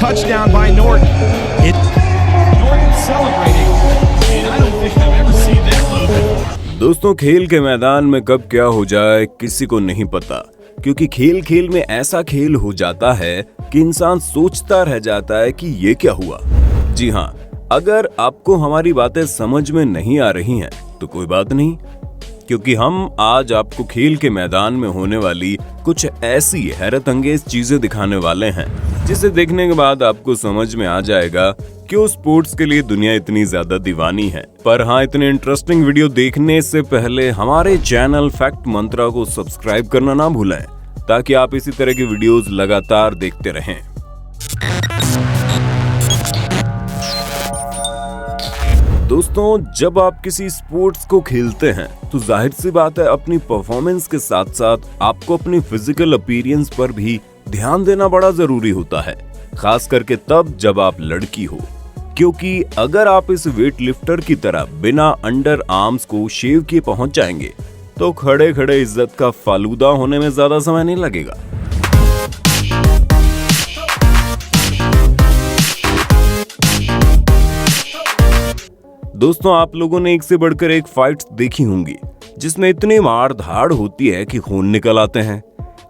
touchdown by Norton. Norton celebrating, and I don't think I've ever seen that movement. दोस्तों, खेल के मैदान में कब क्या हो जाए किसी को नहीं पता, क्योंकि खेल खेल में ऐसा खेल हो जाता है कि इंसान सोचता रह जाता है कि ये क्या हुआ। जी हाँ, अगर आपको हमारी बातें समझ में नहीं आ रही हैं तो कोई बात नहीं, क्योंकि हम आज आपको खेल के मैदान में होने वाली कुछ ऐसी हैरत अंगेज चीजें दिखाने वाले हैं जिसे देखने के बाद आपको समझ में आ जाएगा क्यों स्पोर्ट्स के लिए दुनिया इतनी ज्यादा दीवानी है। पर हाँ, इतने इंटरेस्टिंग वीडियो देखने से पहले हमारे चैनल फैक्ट मंत्रा को सब्सक्राइब करना ना भूलें, ताकि आप इसी तरह की वीडियोस लगातार देखते रहें। दोस्तों, जब आप किसी स्पोर्ट्स को खेलते हैं तो जाहिर सी बात है अपनी परफॉर्मेंस के साथ साथ आपको अपनी फिजिकल अपीयरेंस पर भी ध्यान देना बड़ा जरूरी होता है, खास करके तब जब आप लड़की हो, क्योंकि अगर आप इस वेट लिफ्टर की तरह बिना अंडर आर्म्स को शेव किए पहुंच जाएंगे तो खड़े खड़े इज्जत का फालूदा होने में ज्यादा समय नहीं लगेगा। दोस्तों, आप लोगों ने एक से बढ़कर एक फाइट्स देखी होंगी जिसमें इतनी मार धाड़ होती है कि खून निकल आते हैं,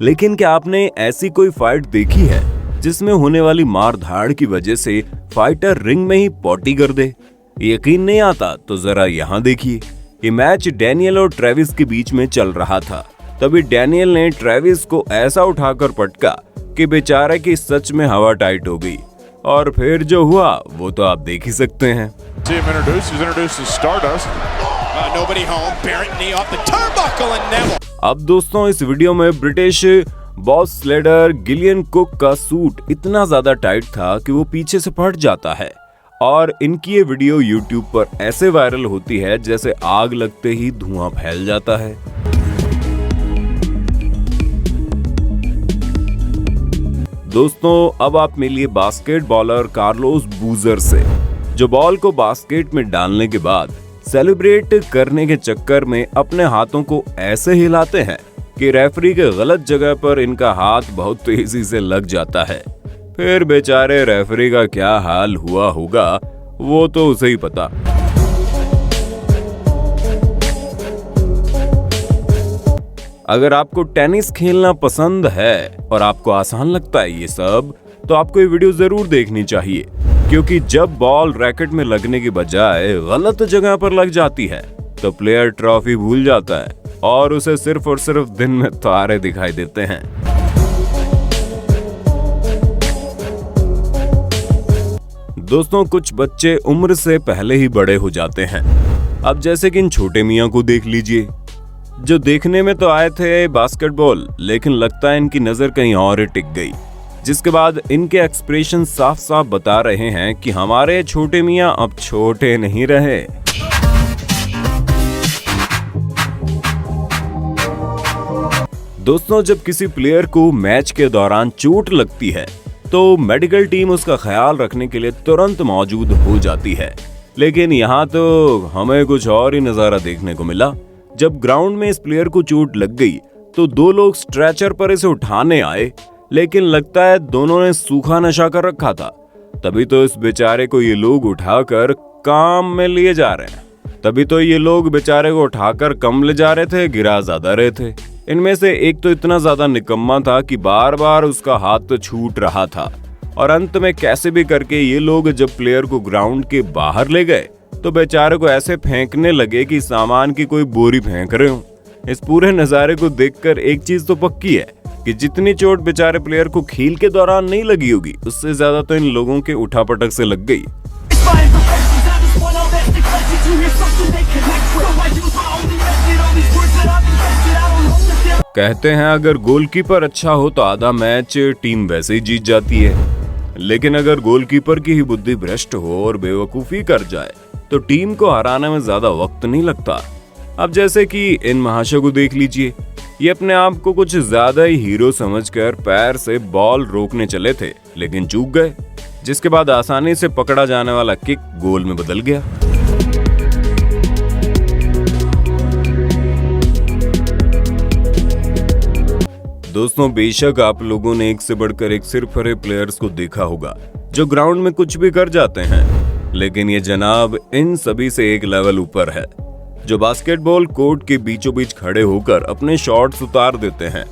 लेकिन क्या आपने ऐसी कोई फाइट देखी है जिसमें होने वाली मार धाड़ की वजह से फाइटर रिंग में ही पॉटी कर दे? यकीन नहीं आता तो जरा यहाँ देखिए। ये मैच डैनियल और ट्रेविस के बीच में चल रहा था। तभी डैनियल ने ट्रेविस को ऐसा उठाकर पटका कि बेचारे की सच में हवा टाइट हो गई, और फिर जो हुआ वो तो आप देख ही सकते हैं। अब दोस्तों, इस वीडियो में ब्रिटिश बॉस स्लेडर गिलियन कुक का सूट इतना ज्यादा टाइट था कि वो पीछे से फट जाता है, और इनकी ये वीडियो YouTube पर ऐसे वायरल होती है जैसे आग लगते ही धुआं फैल जाता है। दोस्तों, अब आप मिलिए बास्केटबॉलर कार्लोस बूजर से, जो बॉल को बास्केट में डालने के बाद सेलिब्रेट करने के चक्कर में अपने हाथों को ऐसे हिलाते हैं कि रेफरी के गलत जगह पर इनका हाथ बहुत तेजी से लग जाता है। फिर बेचारे रेफरी का क्या हाल हुआ होगा वो तो उसे ही पता। अगर आपको टेनिस खेलना पसंद है और आपको आसान लगता है ये सब, तो आपको ये वीडियो जरूर देखनी चाहिए, क्योंकि जब बॉल रैकेट में लगने के बजाय गलत जगह पर लग जाती है तो प्लेयर ट्रॉफी भूल जाता है और उसे सिर्फ और सिर्फ दिन में तारे दिखाई देते हैं। दोस्तों, कुछ बच्चे उम्र से पहले ही बड़े हो जाते हैं। अब जैसे कि इन छोटे मियां को देख लीजिए, जो देखने में तो आए थे बास्केटबॉल, लेकिन लगता है इनकी नजर कहीं और ही टिक गई, जिसके बाद इनके एक्सप्रेशन साफ साफ बता रहे हैं कि हमारे छोटे मियां अब छोटे नहीं रहे। दोस्तों, जब किसी प्लेयर को मैच के दौरान चोट लगती है तो मेडिकल टीम उसका ख्याल रखने के लिए तुरंत मौजूद हो जाती है, लेकिन यहाँ तो हमें कुछ और ही नजारा देखने को मिला। जब ग्राउंड में इस प्लेयर को चोट लग गई तो दो लोग स्ट्रेचर पर इसे उठाने आए, लेकिन लगता है दोनों ने सूखा नशा कर रखा था। तभी तो इस बेचारे को ये लोग उठाकर काम में लिए जा रहे हैं। तभी तो ये लोग बेचारे को उठाकर कम ले जा रहे थे, गिरा ज्यादा रहे थे। इनमें से एक तो इतना ज्यादा निकम्मा था कि बार बार उसका हाथ तो छूट रहा था, और अंत में कैसे भी करके ये लोग जब प्लेयर को ग्राउंड के बाहर ले गए तो बेचारे को ऐसे फेंकने लगे कि सामान की कोई बोरी फेंक रहे हो। इस पूरे नजारे को देखकर एक चीज तो पक्की है कि जितनी चोट बेचारे प्लेयर को खेल के दौरान नहीं लगी होगी, उससे ज्यादा तो इन लोगों के उठापटक से लग गई। कहते हैं अगर गोलकीपर अच्छा हो तो आधा मैच टीम वैसे ही जीत जाती है, लेकिन अगर गोलकीपर की ही बुद्धि भ्रष्ट हो और बेवकूफी कर जाए तो टीम को हराने में ज्यादा वक्त नहीं लगता। अब जैसे कि इन महाशय को देख लीजिए, ये अपने आप को कुछ ज्यादा ही हीरो समझकर पैर से बॉल रोकने चले थे, लेकिन चूक गए, जिसके बाद आसानी से पकड़ा जाने वाला किक गोल में बदल गया। दोस्तों, बेशक आप लोगों ने एक से बढ़कर एक सिर फरे प्लेयर्स को देखा होगा, जो ग्राउंड में कुछ भी कर जाते हैं। लेकिन ये जनाब इन सभी से एक लेवल ऊपर है, जो बास्केटबॉल कोर्ट के बीचों बीच खड़े होकर अपने शॉट्स उतार देते हैं।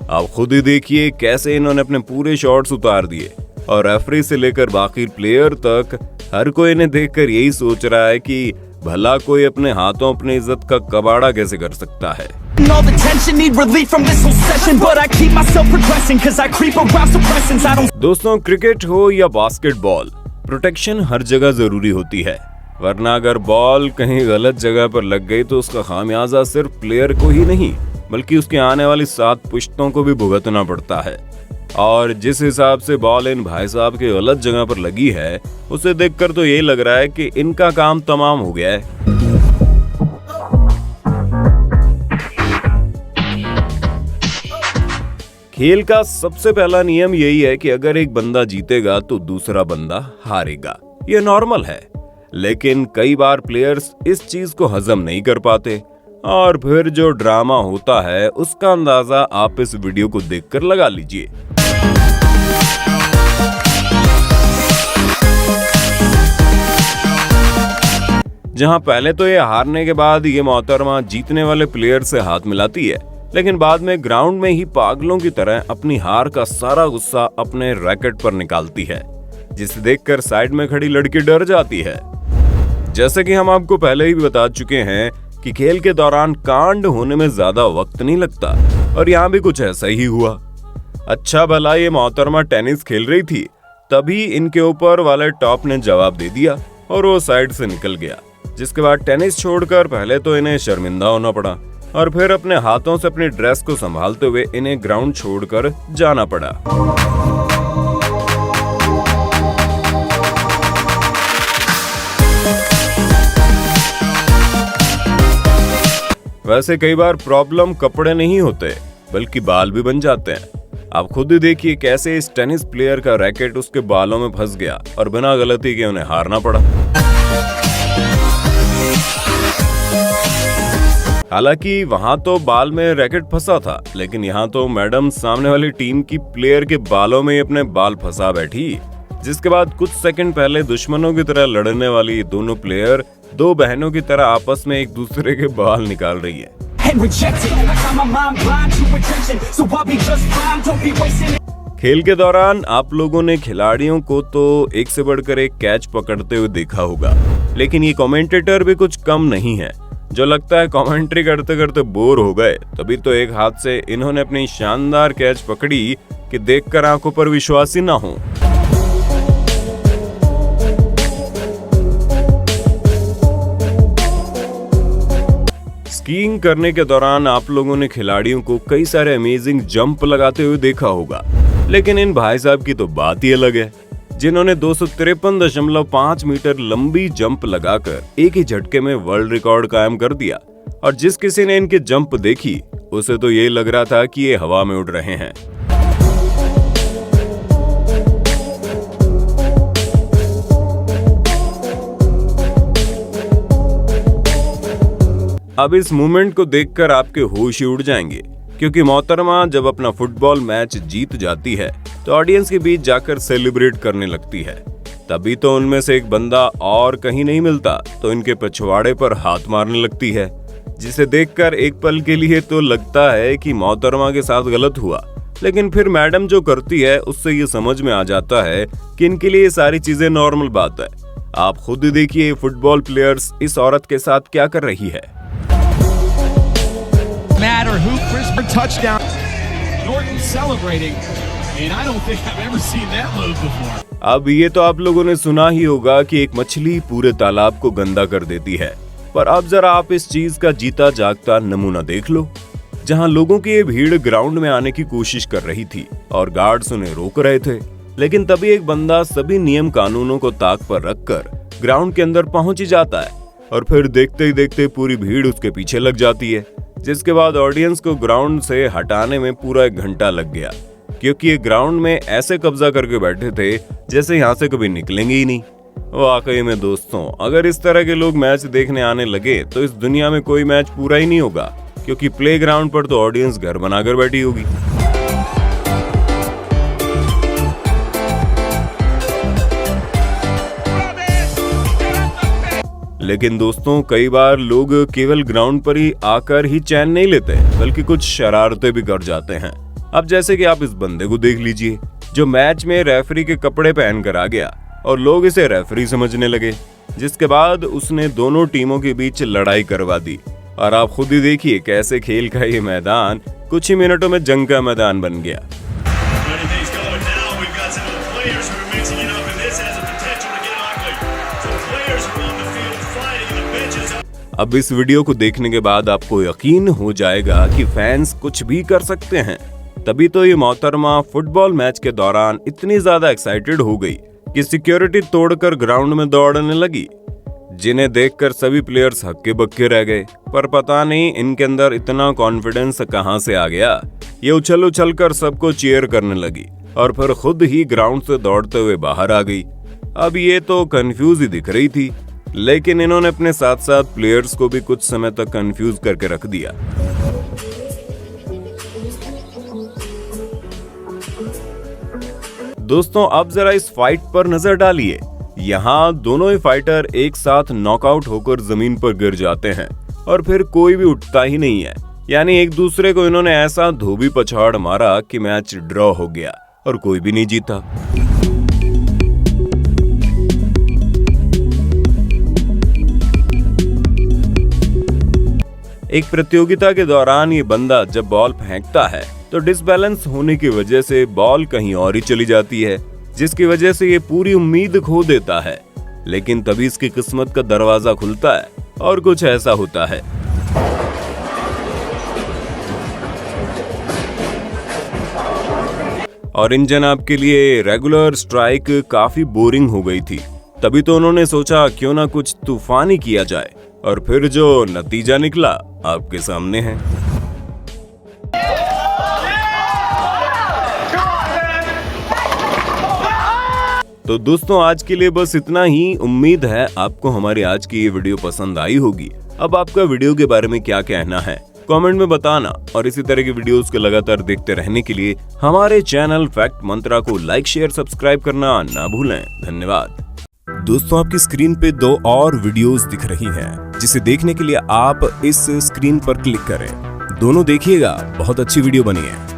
आप खुद ही देखिए कैसे इन्होंने अपने पूरे शॉट्स उतार दिए और रेफरी से लेकर बाकी प्लेयर तक हर कोई इन्हें देखकर यही सोच रहा है कि भला कोई अपने हाथों अपनी इज्जत का कबाड़ा कैसे कर सकता है। All the tension, need relief from this whole session, but I keep myself progressing cause I creep around suppressants. I don't दोस्तों, क्रिकेट हो या बास्केटबॉल, प्रोटेक्शन हर जगह जरूरी होती है, वरना अगर बॉल कहीं गलत जगह पर लग गई तो उसका खामियाजा सिर्फ प्लेयर को ही नहीं बल्कि उसके आने वाली 7 पुश्तों को भी भुगतना पड़ता है। और जिस हिसाब से बॉल इन भाई साहब के गलत जगह पर लगी है, उसे देखकर तो यही लग रहा है कि इनका काम तमाम हो गया है। खेल का सबसे पहला नियम यही है कि अगर एक बंदा जीतेगा तो दूसरा बंदा हारेगा। ये नॉर्मल है, लेकिन कई बार प्लेयर्स इस चीज को हजम नहीं कर पाते और फिर जो ड्रामा होता है उसका अंदाजा आप इस वीडियो को देखकर लगा लीजिए। जहां पहले तो ये हारने के बाद ये मोहतरमा जीतने वाले प्लेयर से हाथ मिलाती है, लेकिन बाद में ग्राउंड में ही पागलों की तरह अपनी हार का सारा गुस्सा अपने रैकेट पर निकालती है, जिसे देखकर साइड में खड़ी लड़की डर जाती है। जैसे कि हम आपको पहले ही बता चुके हैं कि खेल के दौरान कांड होने में ज्यादा वक्त नहीं लगता, और यहाँ भी कुछ ऐसा ही हुआ। अच्छा भला ये मोहतरमा टेनिस खेल रही थी, तभी इनके ऊपर वाले टॉप ने जवाब दे दिया और वो साइड से निकल गया, जिसके बाद टेनिस छोड़कर पहले तो इन्हें शर्मिंदा होना पड़ा और फिर अपने हाथों से अपनी ड्रेस को संभालते हुए इन्हें ग्राउंड छोड़कर जाना पड़ा। वैसे कई बार प्रॉब्लम कपड़े नहीं होते बल्कि बाल भी बन जाते हैं। आप खुद ही देखिए कैसे इस टेनिस प्लेयर का रैकेट उसके बालों में फंस गया और बिना गलती के उन्हें हारना पड़ा। हालांकि वहां तो बाल में रैकेट फंसा था, लेकिन यहाँ तो मैडम सामने वाली टीम की प्लेयर के बालों में अपने बाल फंसा बैठी, जिसके बाद कुछ सेकंड पहले दुश्मनों की तरह लड़ने वाली दोनों प्लेयर दो बहनों की तरह आपस में एक दूसरे के बाल निकाल रही है। खेल के दौरान आप लोगों ने खिलाड़ियों को तो एक से बढ़कर एक कैच पकड़ते हुए देखा होगा, लेकिन ये कमेंटेटर भी कुछ कम नहीं है, जो लगता है कमेंट्री करते करते बोर हो गए। तभी तो एक हाथ से इन्होंने अपनी शानदार कैच पकड़ी कि देखकर आंखों पर विश्वास ही ना हो। स्कीइंग करने के दौरान आप लोगों ने खिलाड़ियों को कई सारे अमेजिंग जंप लगाते हुए देखा होगा, लेकिन इन भाई साहब की तो बात ही अलग है, जिन्होंने 253.5 मीटर लंबी जंप लगाकर एक ही झटके में वर्ल्ड रिकॉर्ड कायम कर दिया। और जिस किसी ने इनके जंप देखी उसे तो ये लग रहा था कि ये हवा में उड़ रहे हैं। अब इस मूवमेंट को देखकर आपके होश ही उड़ जाएंगे, क्योंकि मोहतरमा जब अपना फुटबॉल मैच जीत जाती है तो ऑडियंस के बीच जाकर सेलिब्रेट करने लगती है। तभी तो उनमें से एक बंदा और कहीं नहीं मिलता तो इनके पिछवाड़े पर हाथ मारने लगती है, जिसे देखकर एक पल के लिए तो लगता है कि मोहतरमा के साथ गलत हुआ, लेकिन फिर मैडम जो करती है उससे ये समझ में आ जाता है कि इनके लिए ये सारी चीजें नॉर्मल बात है। आप खुद ही देखिए फुटबॉल प्लेयर्स इस औरत के साथ क्या कर रही है। matter who Chris touchdown. Norton celebrating, and I don't think I've ever seen that move before. अब ये तो आप लोगों ने सुना ही होगा कि एक मछली पूरे तालाब को गंदा कर देती है, पर अब जरा आप इस चीज का जीता जागता नमूना देख लो, जहां लोगों की ये भीड़ ग्राउंड में आने की कोशिश कर रही थी और गार्ड्स उन्हें रोक रहे थे, लेकिन तभी एक बंदा सभी नियम कानूनों को ताक पर रखकर ग्राउंड के अंदर पहुंच ही जाता है और फिर देखते ही देखते पूरी भीड़ उसके पीछे लग जाती है, जिसके बाद ऑडियंस को ग्राउंड से हटाने में पूरा 1 घंटा लग गया, क्योंकि ये ग्राउंड में ऐसे कब्जा करके बैठे थे जैसे यहाँ से कभी निकलेंगे ही नहीं। वाकई में दोस्तों, अगर इस तरह के लोग मैच देखने आने लगे तो इस दुनिया में कोई मैच पूरा ही नहीं होगा, क्योंकि प्लेग्राउंड पर तो ऑडियंस घर बनाकर बैठी होगी। लेकिन दोस्तों कई बार लोग केवल ग्राउंड पर ही आकर ही चैन नहीं लेते, बल्कि कुछ शरारतें भी कर जाते हैं। अब जैसे कि आप इस बंदे को देख लीजिए, जो मैच में रेफरी के कपड़े पहन कर आ गया और लोग इसे रेफरी समझने लगे, जिसके बाद उसने दोनों टीमों के बीच लड़ाई करवा दी। और आप खुद ही देखिए कैसे खेल का ये मैदान कुछ ही मिनटों में जंग का मैदान बन गया। अब इस वीडियो को देखने के बाद आपको यकीन हो जाएगा कि फैंस कुछ भी कर सकते हैं। तभी तो ये मोहतरमा फुटबॉल मैच के दौरान इतनी ज्यादा एक्साइटेड हो गई कि सिक्योरिटी तोड़कर ग्राउंड में दौड़ने लगी, जिन्हें देखकर सभी प्लेयर्स हक्के बक्के रह गए। पर पता नहीं इनके अंदर इतना कॉन्फिडेंस कहां से आ गया। ये उछल उछल कर सबको चीयर करने लगी और फिर खुद ही ग्राउंड से दौड़ते हुए बाहर आ गई। अब ये तो कंफ्यूज ही दिख रही थी, लेकिन इन्होंने अपने साथ साथ प्लेयर्स को भी कुछ समय तक कंफ्यूज करके रख दिया। दोस्तों अब जरा इस फाइट पर नजर डालिए। यहाँ दोनों ही फाइटर एक साथ नॉकआउट होकर जमीन पर गिर जाते हैं और फिर कोई भी उठता ही नहीं है। यानी एक दूसरे को इन्होंने ऐसा धोबी पछाड़ मारा कि मैच ड्रॉ हो गया और कोई भी नहीं जीता। एक प्रतियोगिता के दौरान ये बंदा जब बॉल फेंकता है तो डिसबैलेंस होने की वजह से बॉल कहीं और ही चली जाती है, जिसकी वजह से ये पूरी उम्मीद खो देता है। लेकिन तभी इसकी किस्मत का दरवाजा खुलता है और कुछ ऐसा होता है। और इन जनाब के लिए रेगुलर स्ट्राइक काफी बोरिंग हो गई थी। तभी तो उन्होंने सोचा क्यों ना कुछ तूफानी किया जाए, और फिर जो नतीजा निकला आपके सामने है। तो दोस्तों आज के लिए बस इतना ही। उम्मीद है आपको हमारी आज की ये वीडियो पसंद आई होगी। अब आपका वीडियो के बारे में क्या कहना है कमेंट में बताना, और इसी तरह की वीडियोस को लगातार देखते रहने के लिए हमारे चैनल फैक्ट मंत्रा को लाइक शेयर सब्सक्राइब करना ना भूलें। धन्यवाद। दोस्तों आपकी स्क्रीन पे 2 और वीडियोस दिख रही हैं, जिसे देखने के लिए आप इस स्क्रीन पर क्लिक करें। दोनों देखिएगा, बहुत अच्छी वीडियो बनी है।